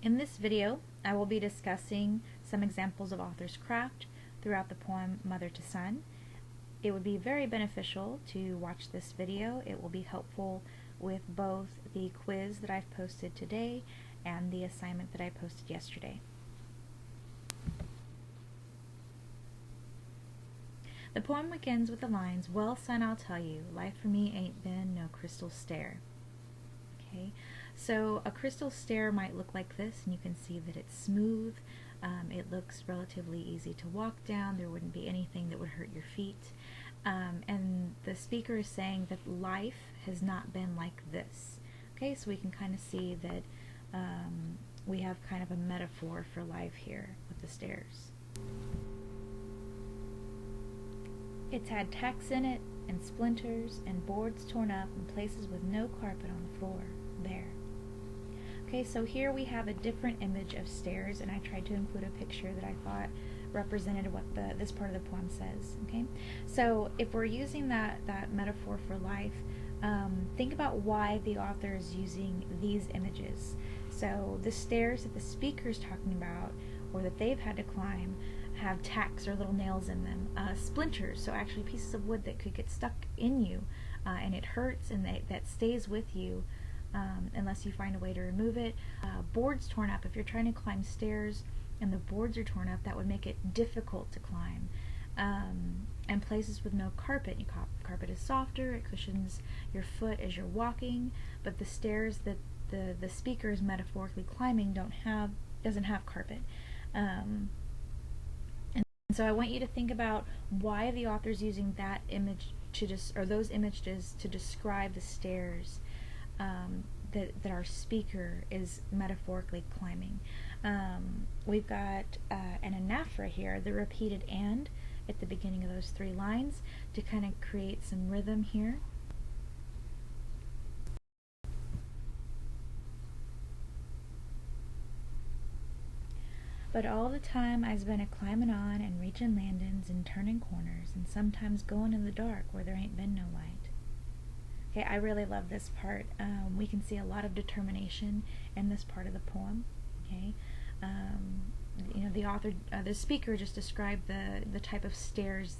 In this video, I will be discussing some examples of author's craft throughout the poem Mother to Son. It would be very beneficial to watch this video. It will be helpful with both the quiz that I've posted today and the assignment that I posted yesterday. The poem begins with the lines, "Well, son, I'll tell you, life for me ain't been no crystal stair." Okay, so a crystal stair might look like this, and you can see that it's smooth. It looks relatively easy to walk down. There wouldn't be anything that would hurt your feet. And the speaker is saying that life has not been like this. Okay, so we can kind of see that we have kind of a metaphor for life here with the stairs. It's had tacks in it, and splinters, and boards torn up, and places with no carpet on the floor. There. Okay, so here we have a different image of stairs, and I tried to include a picture that I thought represented what this part of the poem says. Okay, so if we're using that metaphor for life, think about why the author is using these images. So the stairs that the speaker is talking about, or that they've had to climb, have tacks or little nails in them. Splinters, so actually pieces of wood that could get stuck in you, and it hurts, and that stays with you unless you find a way to remove it. Boards torn up. If you're trying to climb stairs and the boards are torn up, that would make it difficult to climb. And places with no carpet. Carpet is softer, it cushions your foot as you're walking, but the stairs that the speaker is metaphorically climbing doesn't have carpet. And so I want you to think about why the author's using that image those images to describe the stairs that our speaker is metaphorically climbing. We've got an anaphora here, the repeated "and" at the beginning of those three lines to kind of create some rhythm here. But all the time I's been a-climbin' on and reachin' landin's and turnin' corners and sometimes goin' in the dark where there ain't been no light. Okay, I really love this part. We can see a lot of determination in this part of the poem. Okay, the speaker just described the type of stairs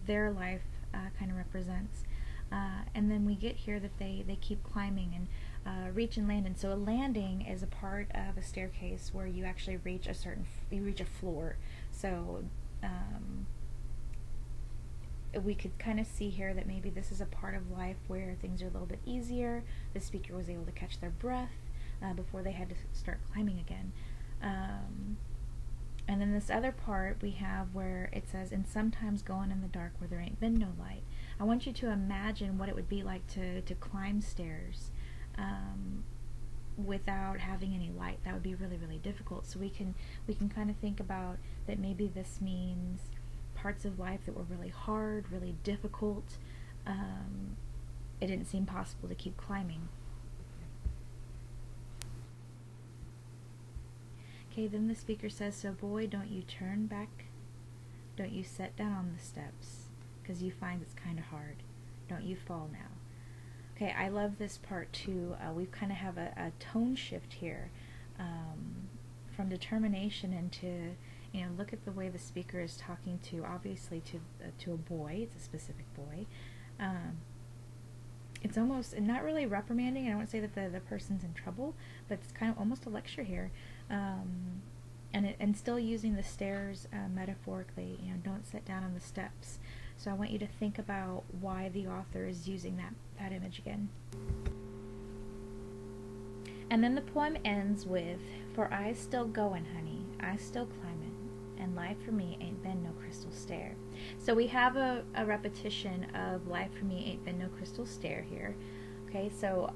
their life kind of represents. And then we get here that they keep climbing and reach and land. And so a landing is a part of a staircase where you actually reach a floor. So we could kind of see here that maybe this is a part of life where things are a little bit easier. The speaker was able to catch their breath before they had to start climbing again. And then this other part we have where it says, "and sometimes going in the dark where there ain't been no light." I want you to imagine what it would be like to climb stairs without having any light. That would be really, really difficult. So we can kind of think about that maybe this means parts of life that were really hard, really difficult. It didn't seem possible to keep climbing. Okay, then the speaker says, "So boy, don't you turn back, don't you set down on the steps, 'cause you find it's kind of hard. Don't you fall now." Okay, I love this part too. We kind of have a tone shift here from determination into, look at the way the speaker is talking to, obviously to a boy. It's a specific boy. It's almost not really reprimanding. I don't want to say that the person's in trouble, but it's kind of almost a lecture here. And still using the stairs metaphorically, don't sit down on the steps. So I want you to think about why the author is using that image again. And then the poem ends with, "For I's still goin', honey, I's still climbin', and life for me ain't been no crystal stair." So we have a repetition of "life for me ain't been no crystal stair" here. Okay, so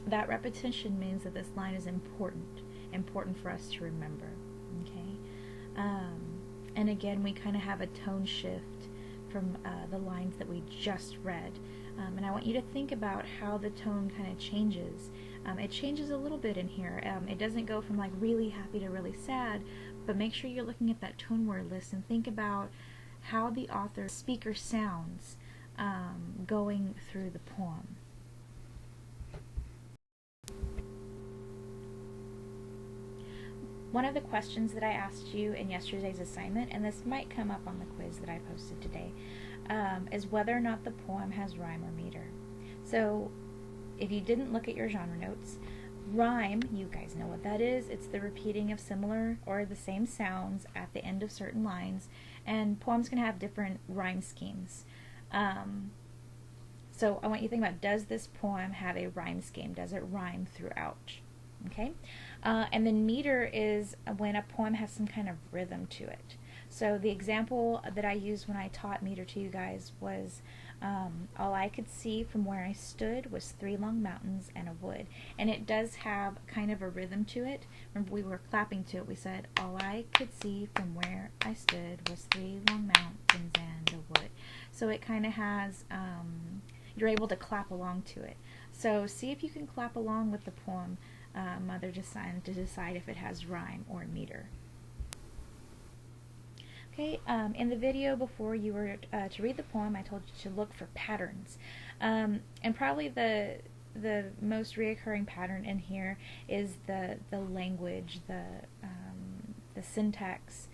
that repetition means that this line is important for us to remember. Okay, and again we kind of have a tone shift from the lines that we just read, and I want you to think about how the tone kind of changes. It changes a little bit in here. It doesn't go from like really happy to really sad, but make sure you're looking at that tone word list and think about how the speaker sounds going through the poem. one of the questions that I asked you in yesterday's assignment, and this might come up on the quiz that I posted today, is whether or not the poem has rhyme or meter. So if you didn't look at your genre notes, rhyme, you guys know what that is. It's the repeating of similar or the same sounds at the end of certain lines, and poems can have different rhyme schemes. So I want you to think about, does this poem have a rhyme scheme? Does it rhyme throughout? Okay, and then meter is when a poem has some kind of rhythm to it. So the example that I used when I taught meter to you guys was, all I could see from where I stood was 3 long mountains and a wood. And it does have kind of a rhythm to it. Remember, we were clapping to it. We said, all I could see from where I stood was 3 long mountains and a wood. So it kind of has, you're able to clap along to it. So see if you can clap along with the poem, Mother Design, to decide if it has rhyme or meter. Okay, in the video before you were to read the poem, I told you to look for patterns. And probably the most reoccurring pattern in here is the language, the syntax,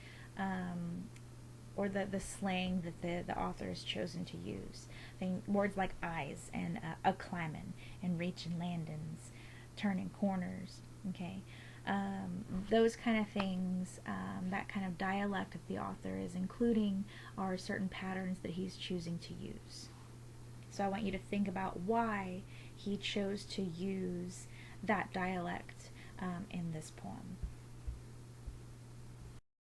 or the slang that the author has chosen to use. Words like eyes and a climmin' and reachin' landings, turning corners, okay? Those kind of things, that kind of dialect that the author is including are certain patterns that he's choosing to use. So I want you to think about why he chose to use that dialect in this poem.